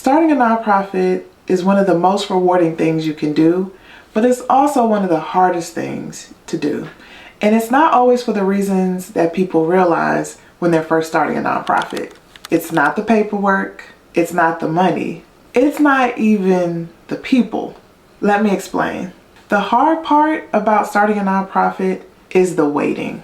Starting a nonprofit is one of the most rewarding things you can do, but it's also one of the hardest things to do. And it's not always for the reasons that people realize when they're first starting a nonprofit. It's not the paperwork, it's not the money, it's not even the people. Let me explain. The hard part about starting a nonprofit is the waiting.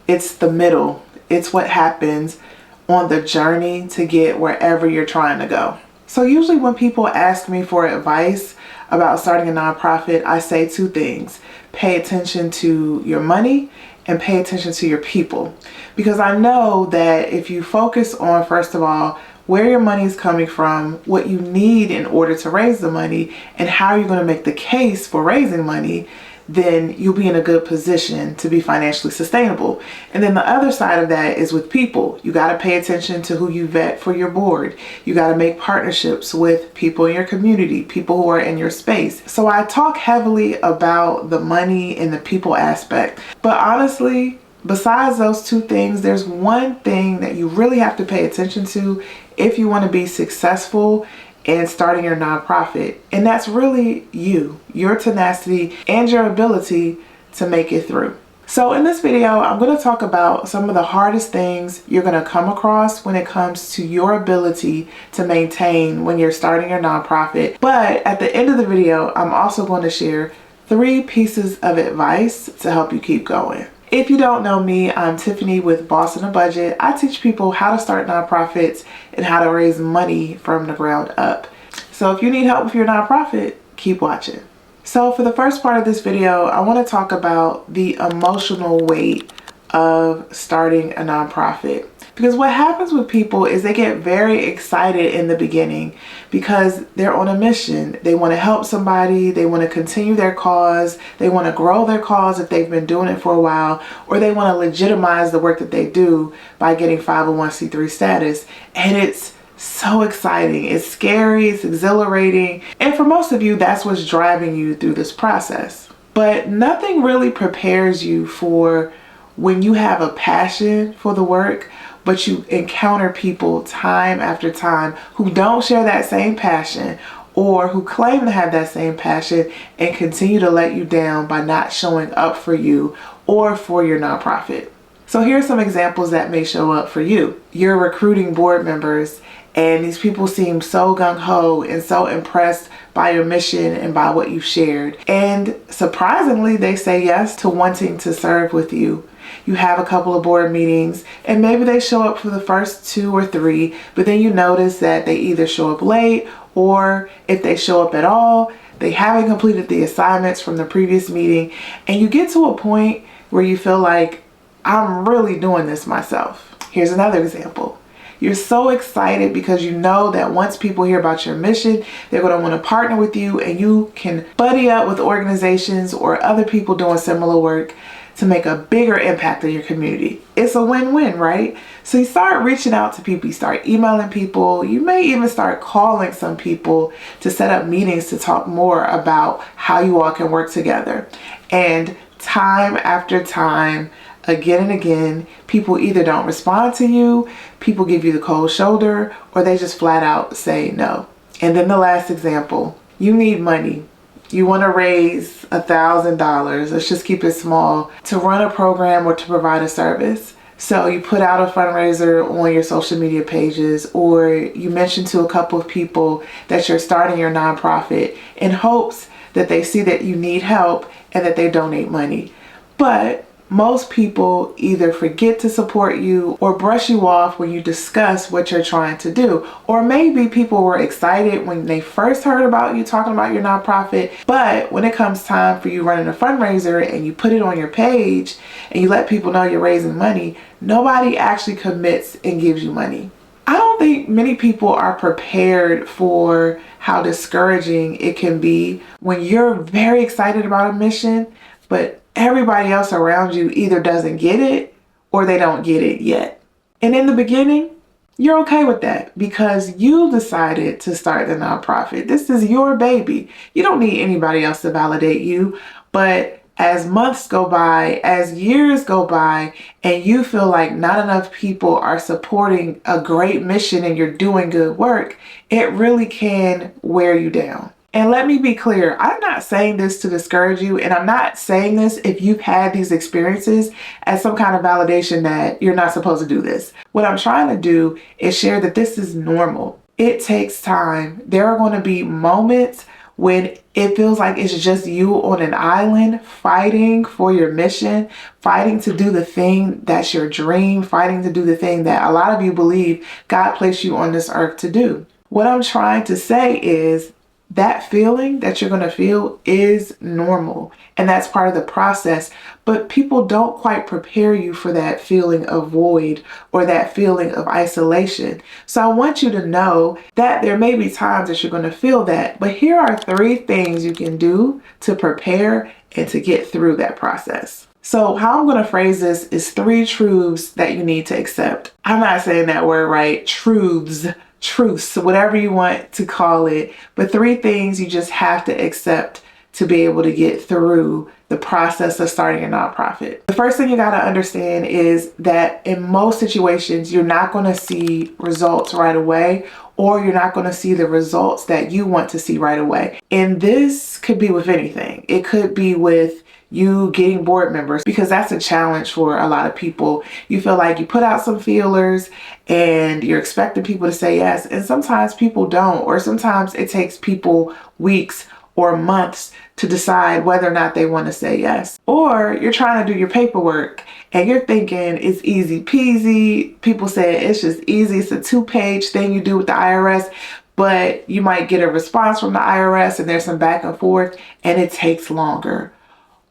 It's the middle. It's what happens on the journey to get wherever you're trying to go. So usually when people ask me for advice about starting a nonprofit, I say two things. Pay attention to your money and pay attention to your people. Because I know that if you focus on, first of all, where your money is coming from, what you need in order to raise the money, and how you're going to make the case for raising money, then you'll be in a good position to be financially sustainable. And then the other side of that is with people. You got to pay attention to who you vet for your board. You got to make partnerships with people in your community, people who are in your space. So I talk heavily about the money and the people aspect. But honestly, besides those two things, there's one thing that you really have to pay attention to if you want to be successful and starting your nonprofit. And that's really your tenacity and your ability to make it through. So in this video, I'm going to talk about some of the hardest things you're going to come across when it comes to your ability to maintain when you're starting your nonprofit. But at the end of the video, I'm also going to share 3 pieces of advice to help you keep going. If you don't know me, I'm Tiffany with Boss on a Budget. I teach people how to start nonprofits and how to raise money from the ground up. So if you need help with your nonprofit, keep watching. So for the first part of this video, I want to talk about the emotional weight of starting a nonprofit. Because what happens with people is they get very excited in the beginning because they're on a mission. They want to help somebody, they want to continue their cause, they want to grow their cause if they've been doing it for a while, or they want to legitimize the work that they do by getting 501c3 status. And it's so exciting, it's scary, it's exhilarating, and for most of you, that's what's driving you through this process. But nothing really prepares you for when you have a passion for the work, but you encounter people time after time who don't share that same passion or who claim to have that same passion and continue to let you down by not showing up for you or for your nonprofit. So here are some examples that may show up for you. You're recruiting board members and these people seem so gung-ho and so impressed by your mission and by what you've shared. And surprisingly, they say yes to wanting to serve with you. You have a couple of board meetings and maybe they show up for the first 2 or 3, but then you notice that they either show up late, or if they show up at all, they haven't completed the assignments from the previous meeting, and you get to a point where you feel like, I'm really doing this myself. Here's another example. You're so excited because you know that once people hear about your mission, they're going to want to partner with you, and you can buddy up with organizations or other people doing similar work to make a bigger impact in your community. It's a win-win, right? So you start reaching out to people, you start emailing people, you may even start calling some people to set up meetings to talk more about how you all can work together. And time after time, again and again, people either don't respond to you, people give you the cold shoulder, or they just flat out say no. And then the last example, you need money. You want to raise $1,000, let's just keep it small, to run a program or to provide a service. So you put out a fundraiser on your social media pages, or you mention to a couple of people that you're starting your nonprofit in hopes that they see that you need help and that they donate money. But most people either forget to support you or brush you off when you discuss what you're trying to do. Or maybe people were excited when they first heard about you talking about your nonprofit, but when it comes time for you running a fundraiser and you put it on your page and you let people know you're raising money, nobody actually commits and gives you money. I don't think many people are prepared for how discouraging it can be when you're very excited about a mission, but everybody else around you either doesn't get it or they don't get it yet. And in the beginning, you're okay with that because you decided to start the nonprofit. This is your baby. You don't need anybody else to validate you, but as months go by, as years go by, and you feel like not enough people are supporting a great mission and you're doing good work, it really can wear you down. And let me be clear, I'm not saying this to discourage you, and I'm not saying this if you've had these experiences as some kind of validation that you're not supposed to do this. What I'm trying to do is share that this is normal. It takes time. There are going to be moments when it feels like it's just you on an island fighting for your mission, fighting to do the thing that's your dream, fighting to do the thing that a lot of you believe God placed you on this earth to do. What I'm trying to say is that feeling that you're going to feel is normal, and that's part of the process, but people don't quite prepare you for that feeling of void or that feeling of isolation. So I want you to know that there may be times that you're going to feel that, but here are 3 things you can do to prepare and to get through that process. So how I'm going to phrase this is 3 truths that you need to accept. I'm not saying that word right, truths, whatever you want to call it, but 3 things you just have to accept to be able to get through the process of starting a nonprofit. The first thing you got to understand is that in most situations, you're not going to see results right away, or you're not going to see the results that you want to see right away. And this could be with anything. It could be with you getting board members, because that's a challenge for a lot of people. You feel like you put out some feelers and you're expecting people to say yes, and sometimes people don't, or sometimes it takes people weeks or months to decide whether or not they want to say yes. Or you're trying to do your paperwork and you're thinking it's easy peasy. People say it's just easy. It's a 2-page thing you do with the IRS, but you might get a response from the IRS and there's some back and forth and it takes longer.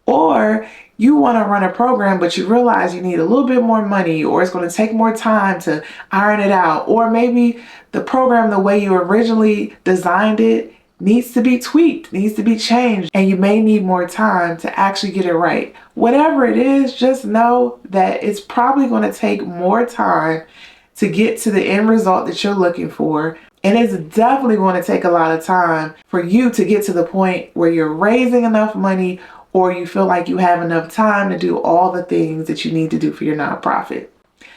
Or you want to run a program, but you realize you need a little bit more money, or it's going to take more time to iron it out. Or maybe the program, the way you originally designed it, needs to be tweaked, needs to be changed, and you may need more time to actually get it right. Whatever it is, just know that it's probably going to take more time to get to the end result that you're looking for. And it's definitely going to take a lot of time for you to get to the point where you're raising enough money, or you feel like you have enough time to do all the things that you need to do for your nonprofit.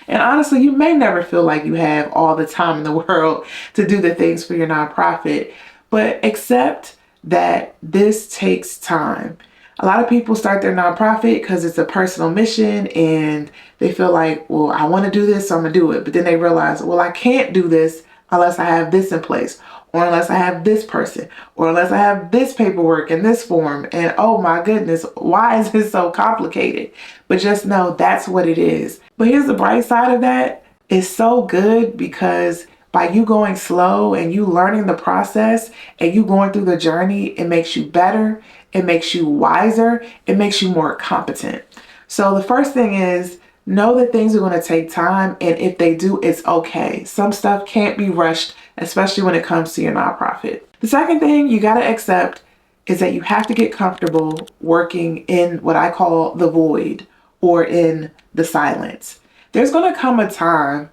And honestly, you may never feel like you have all the time in the world to do the things for your nonprofit, but accept that this takes time. A lot of people start their nonprofit because it's a personal mission and they feel like, well, I want to do this, so I'm going to do it. But then they realize, well, I can't do this unless I have this in place, or unless I have this person, or unless I have this paperwork and this form. And oh my goodness, why is this so complicated? But just know that's what it is. But here's the bright side of that. It's so good because by you going slow and you learning the process and you going through the journey, it makes you better, it makes you wiser, it makes you more competent. So the first thing is, know that things are going to take time, and if they do, it's okay. Some stuff can't be rushed, especially when it comes to your nonprofit. The second thing you got to accept is that you have to get comfortable working in what I call the void, or in the silence. There's going to come a time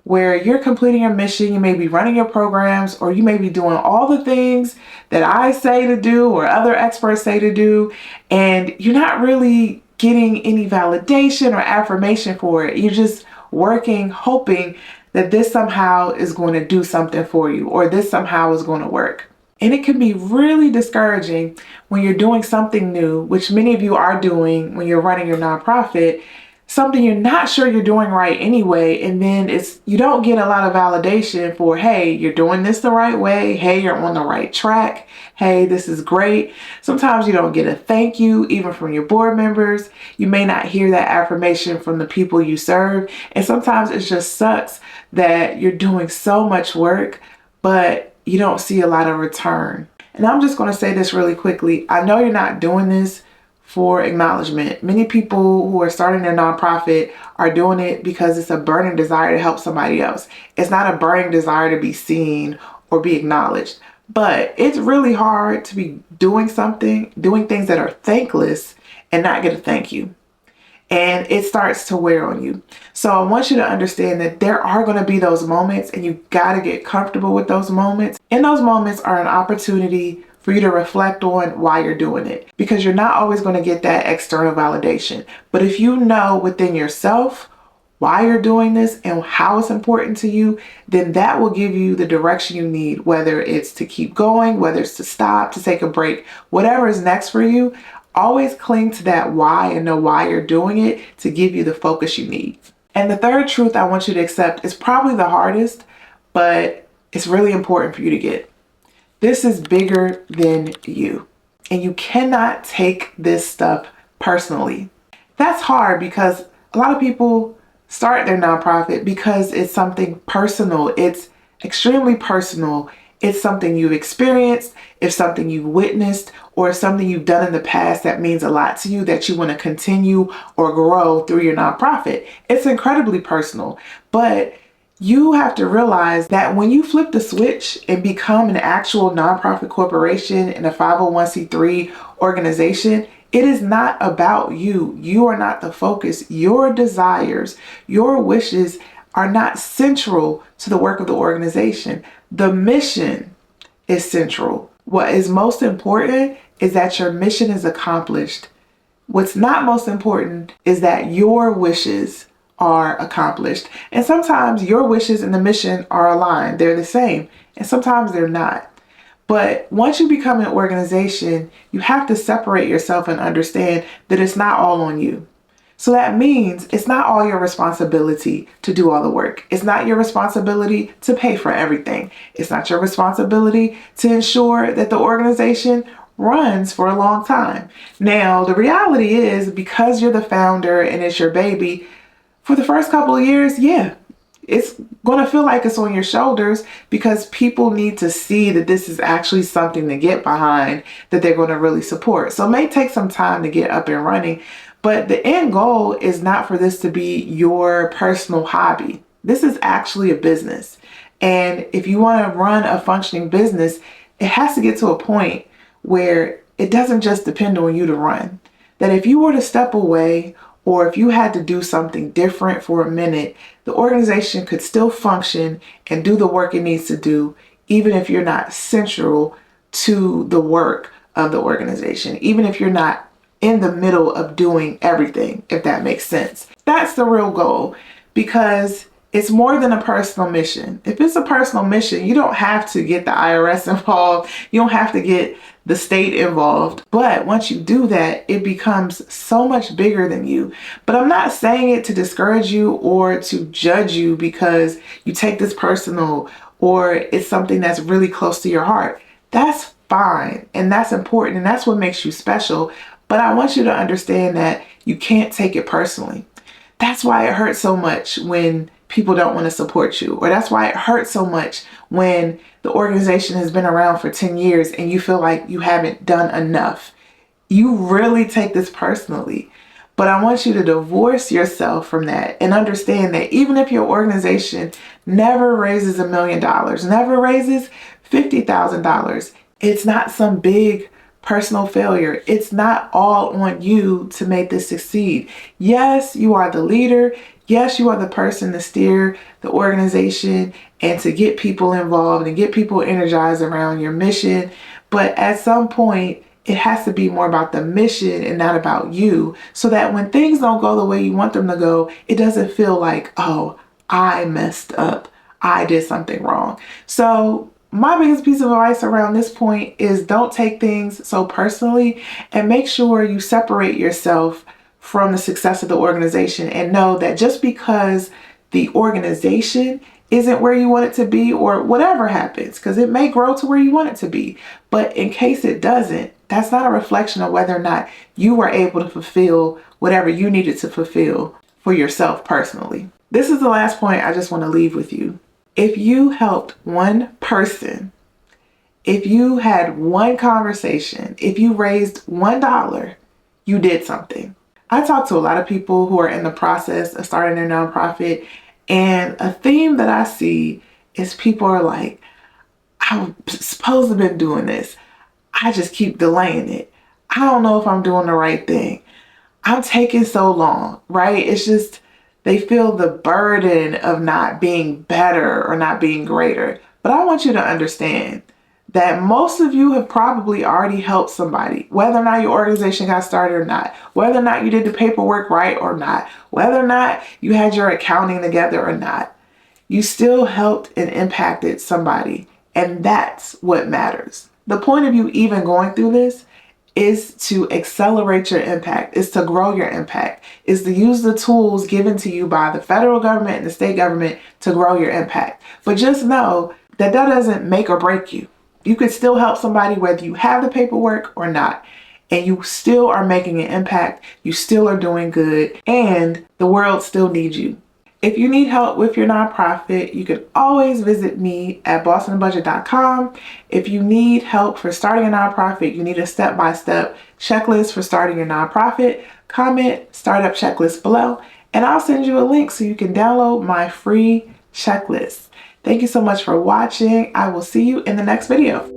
where you're completing your mission, you may be running your programs, or you may be doing all the things that I say to do or other experts say to do, and you're not really getting any validation or affirmation for it. You're just working, hoping that this somehow is going to do something for you, or this somehow is going to work. And it can be really discouraging when you're doing something new, which many of you are doing when you're running your nonprofit, something you're not sure you're doing right anyway, and then you don't get a lot of validation for, hey, you're doing this the right way, hey, you're on the right track, hey, this is great. Sometimes you don't get a thank you even from your board members. You may not hear that affirmation from the people you serve, and sometimes it just sucks that you're doing so much work, but you don't see a lot of return. And I'm just going to say this really quickly. I know you're not doing this for acknowledgement. Many people who are starting their nonprofit are doing it because it's a burning desire to help somebody else. It's not a burning desire to be seen or be acknowledged. But it's really hard to be doing things that are thankless and not get a thank you. And it starts to wear on you. So I want you to understand that there are going to be those moments, and you got to get comfortable with those moments. And those moments are an opportunity for you to reflect on why you're doing it, because you're not always going to get that external validation. But if you know within yourself why you're doing this and how it's important to you, then that will give you the direction you need, whether it's to keep going, whether it's to stop, to take a break, whatever is next for you. Always cling to that why and know why you're doing it to give you the focus you need. And the third truth I want you to accept is probably the hardest, but it's really important for you to get. This is bigger than you, and you cannot take this stuff personally. That's hard because a lot of people start their nonprofit because it's something personal. It's extremely personal. It's something you've experienced, it's something you've witnessed, or something you've done in the past that means a lot to you that you want to continue or grow through your nonprofit. It's incredibly personal, but you have to realize that when you flip the switch and become an actual nonprofit corporation and a 501c3 organization, it is not about you. You are not the focus. Your desires, your wishes are not central to the work of the organization. The mission is central. What is most important is that your mission is accomplished. What's not most important is that your wishes are accomplished. And sometimes your wishes and the mission are aligned. They're the same. And sometimes they're not. But once you become an organization, you have to separate yourself and understand that it's not all on you. So that means it's not all your responsibility to do all the work. It's not your responsibility to pay for everything. It's not your responsibility to ensure that the organization runs for a long time. Now, the reality is, because you're the founder and it's your baby, for the first couple of years, yeah, it's going to feel like it's on your shoulders because people need to see that this is actually something to get behind, that they're going to really support. So it may take some time to get up and running, but the end goal is not for this to be your personal hobby. This is actually a business. And if you want to run a functioning business, it has to get to a point where it doesn't just depend on you to run. That if you were to step away, or if you had to do something different for a minute, the organization could still function and do the work it needs to do, even if you're not central to the work of the organization, even if you're not in the middle of doing everything, if that makes sense. That's the real goal, because it's more than a personal mission. If it's a personal mission, you don't have to get the IRS involved. You don't have to get the state involved. But once you do that, it becomes so much bigger than you. But I'm not saying it to discourage you or to judge you because you take this personal or it's something that's really close to your heart. That's fine. And that's important. And that's what makes you special. But I want you to understand that you can't take it personally. That's why it hurts so much when people don't want to support you, or that's why it hurts so much when the organization has been around for 10 years and you feel like you haven't done enough. You really take this personally. But I want you to divorce yourself from that and understand that even if your organization never raises $1 million, never raises $50,000, it's not some big personal failure. It's not all on you to make this succeed. Yes, you are the leader. Yes, you are the person to steer the organization and to get people involved and get people energized around your mission. But at some point, it has to be more about the mission and not about you, so that when things don't go the way you want them to go, it doesn't feel like, oh, I messed up. I did something wrong. So my biggest piece of advice around this point is don't take things so personally, and make sure you separate yourself from the success of the organization, and know that just because the organization isn't where you want it to be, or whatever happens, because it may grow to where you want it to be, but in case it doesn't, that's not a reflection of whether or not you were able to fulfill whatever you needed to fulfill for yourself personally. This is the last point I just want to leave with you. If you helped one person, if you had one conversation, if you raised $1, you did something. I talk to a lot of people who are in the process of starting their nonprofit, and a theme that I see is people are like, I'm supposed to have been doing this. I just keep delaying it. I don't know if I'm doing the right thing. I'm taking so long, right? It's just, they feel the burden of not being better or not being greater. But I want you to understand that most of you have probably already helped somebody, whether or not your organization got started or not, whether or not you did the paperwork right or not, whether or not you had your accounting together or not. You still helped and impacted somebody, and that's what matters. The point of you even going through this is to accelerate your impact, is to grow your impact, is to use the tools given to you by the federal government and the state government to grow your impact. But just know that that doesn't make or break you. You could still help somebody whether you have the paperwork or not. And you still are making an impact. You still are doing good. And the world still needs you. If you need help with your nonprofit, you can always visit me at bossandbudget.com. If you need help for starting a nonprofit, you need a step-by-step checklist for starting your nonprofit, comment startup checklist below, and I'll send you a link so you can download my free checklist. Thank you so much for watching. I will see you in the next video.